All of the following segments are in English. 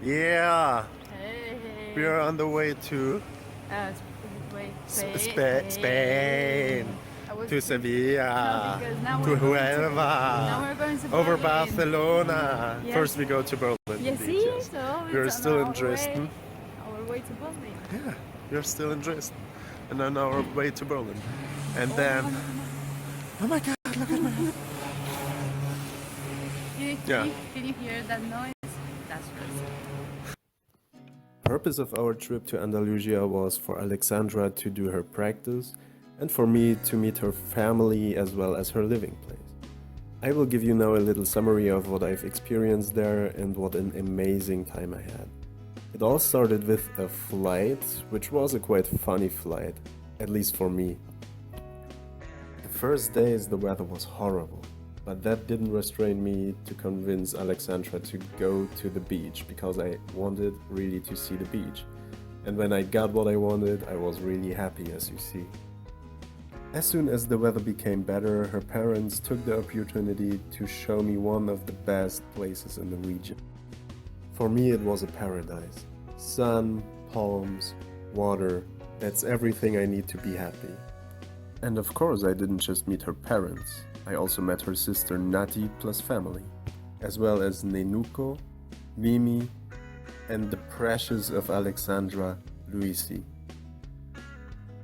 Yeah, Hey. we are on the way to Wait, Spain, I was to no, Sevilla, because now to we're going to now Huelva, we're going to over Berlin. Barcelona. Yes. First we go to Berlin, You indeed, see, yes. so We are it's on still in our Dresden. way to Berlin. Yeah, we are still in Dresden. And on our way to Berlin. And Oh, then, no, no, no. oh my god, look at my hand. Yeah. Did you hear that noise? That's just. Purpose of our trip to Andalusia was for Alexandra to do her practice and for me to meet her family as well as her living place. I will give you now a little summary of what I've experienced there and what an amazing time I had. It all started with a flight, which was a quite funny flight, at least for me. The first days the weather was horrible, but that didn't restrain me to convince Alexandra to go to the beach because I wanted really to see the beach. And when I got what I wanted, I was really happy, as you see. As soon as the weather became better, her parents took the opportunity to show me one of the best places in the region. For me, it was a paradise. Sun, palms, water, that's everything I need to be happy. And of course, I didn't just meet her parents. I also met her sister Nati plus family, as well as Nenuko, Mimi, and the precious of Alexandra, Luisi.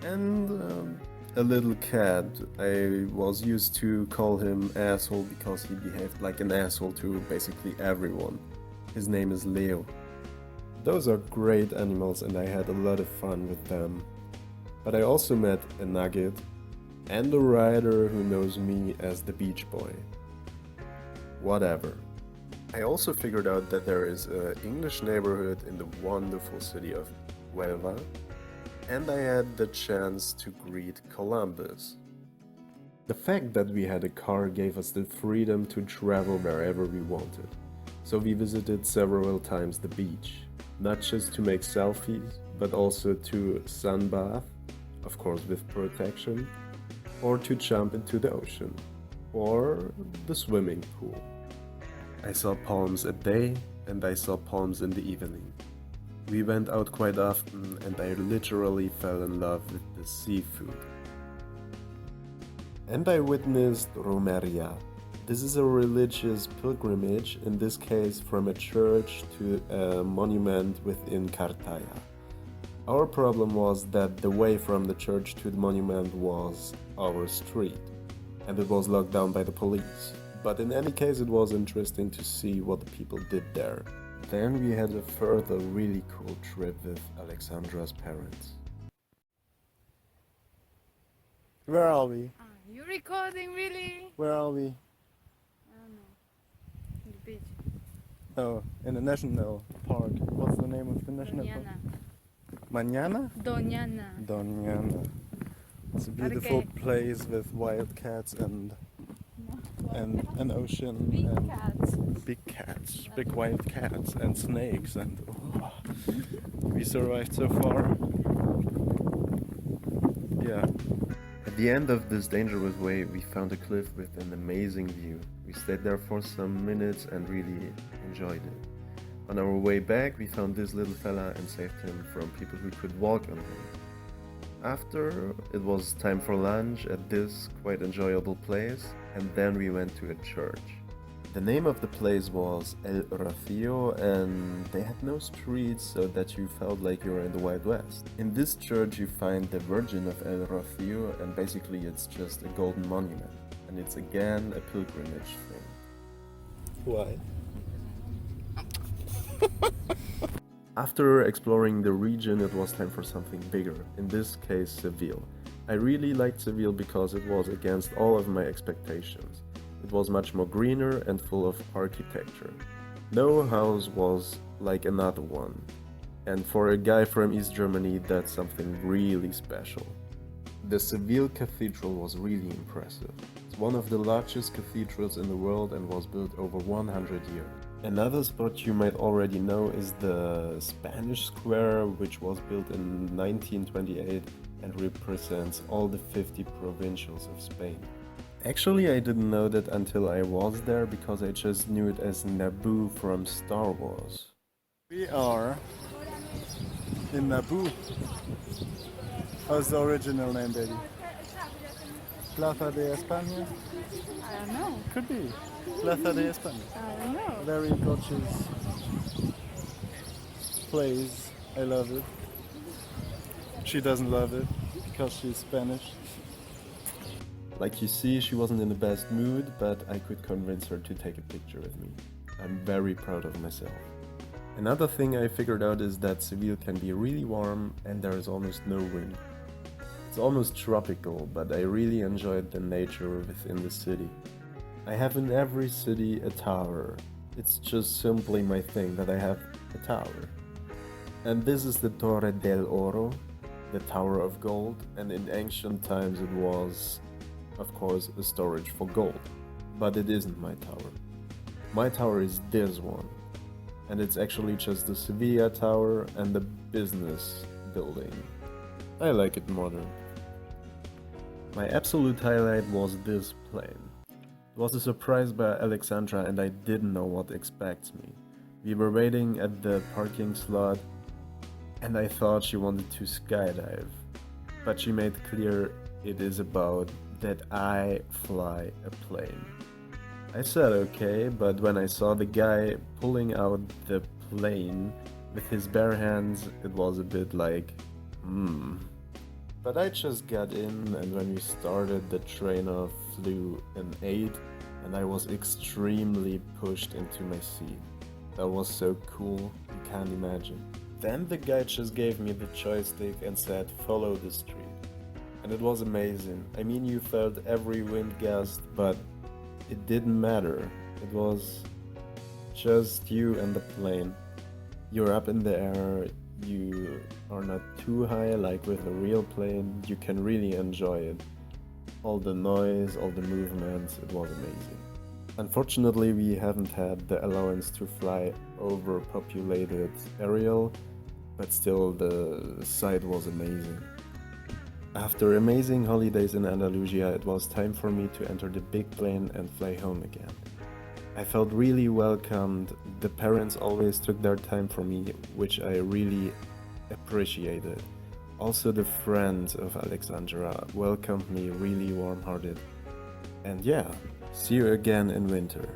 And a little cat. I was used to call him asshole because he behaved like an asshole to basically everyone. His name is Leo. Those are great animals and I had a lot of fun with them. But I also met a nugget and a rider who knows me as the beach boy. Whatever. I also figured out that there is an English neighborhood in the wonderful city of Huelva, and I had the chance to greet Columbus. The fact that we had a car gave us the freedom to travel wherever we wanted, so we visited several times the beach, not just to make selfies, but also to sunbath, of course with protection, or to jump into the ocean, or the swimming pool. I saw palms at day and I saw palms in the evening. We went out quite often and I literally fell in love with the seafood. And I witnessed Romeria. This is a religious pilgrimage, in this case from a church to a monument within Cartaya. Our problem was that the way from the church to the monument was our street, and it was locked down by the police. But in any case, it was interesting to see what the people did there. Then we had a further really cool trip with Alexandra's parents. Where are we? You recording really? Where are we? I don't know. The beach. Oh, in a national park. What's the name of the national park? Mañana? Doñana. Doñana. It's a beautiful place with wild cats and an ocean Big and cats. big cats, big wild cats and snakes and we survived so far. Yeah. At the end of this dangerous way, we found a cliff with an amazing view. We stayed there for some minutes and really enjoyed it. On our way back, we found this little fella and saved him from people who could walk on him. After, it was time for lunch at this quite enjoyable place, and then we went to a church. The name of the place was El Rocío, and they had no streets so that you felt like you were in the Wild West. In this church you find the Virgin of El Rocío, and basically it's just a golden monument, and it's again a pilgrimage thing. Why? After exploring the region, it was time for something bigger, in this case Seville. I really liked Seville because it was against all of my expectations. It was much more greener and full of architecture. No house was like another one. And for a guy from East Germany, that's something really special. The Seville Cathedral was really impressive. It's one of the largest cathedrals in the world and was built over 100 years. Another spot you might already know is the Spanish Square, which was built in 1928 and represents all the 50 provincials of Spain. Actually, I didn't know that until I was there because I just knew it as Naboo from Star Wars. We are in Naboo. How's the original name, baby? Plaza de España? I don't know. Could be. Plaza de España. I don't know. Very gorgeous place. I love it. She doesn't love it because she's Spanish. Like you see, she wasn't in the best mood, but I could convince her to take a picture with me. I'm very proud of myself. Another thing I figured out is that Seville can be really warm and there is almost no wind. It's almost tropical, but I really enjoyed the nature within the city. I have in every city a tower. It's just simply my thing that I have a tower. And this is the Torre del Oro, the Tower of Gold, and in ancient times it was, of course, a storage for gold. But it isn't my tower. My tower is this one. And it's actually just the Sevilla Tower and the business building. I like it modern. My absolute highlight was this plane. It was a surprise by Alexandra and I didn't know what expects me. We were waiting at the parking slot and I thought she wanted to skydive. But she made clear it is about that I fly a plane. I said okay, but when I saw the guy pulling out the plane with his bare hands, it was a bit like, But I just got in, and when we started, the trainer flew an 8, and I was extremely pushed into my seat. That was so cool, you can't imagine. Then the guy just gave me the joystick and said, follow the street. And it was amazing. I mean, you felt every wind gust, but it didn't matter. It was just you and the plane. You're up in the air, you are not too high like with a real plane. You can really enjoy it. All the noise, all the movements, it was amazing. Unfortunately, we haven't had the allowance to fly overpopulated aerial, but still the sight was amazing. After amazing holidays in Andalusia, it was time for me to enter the big plane and fly home again. I felt really welcomed. The parents always took their time for me, which I really appreciated. Also, the friends of Alexandra welcomed me really warm-hearted. And yeah, see you again in winter.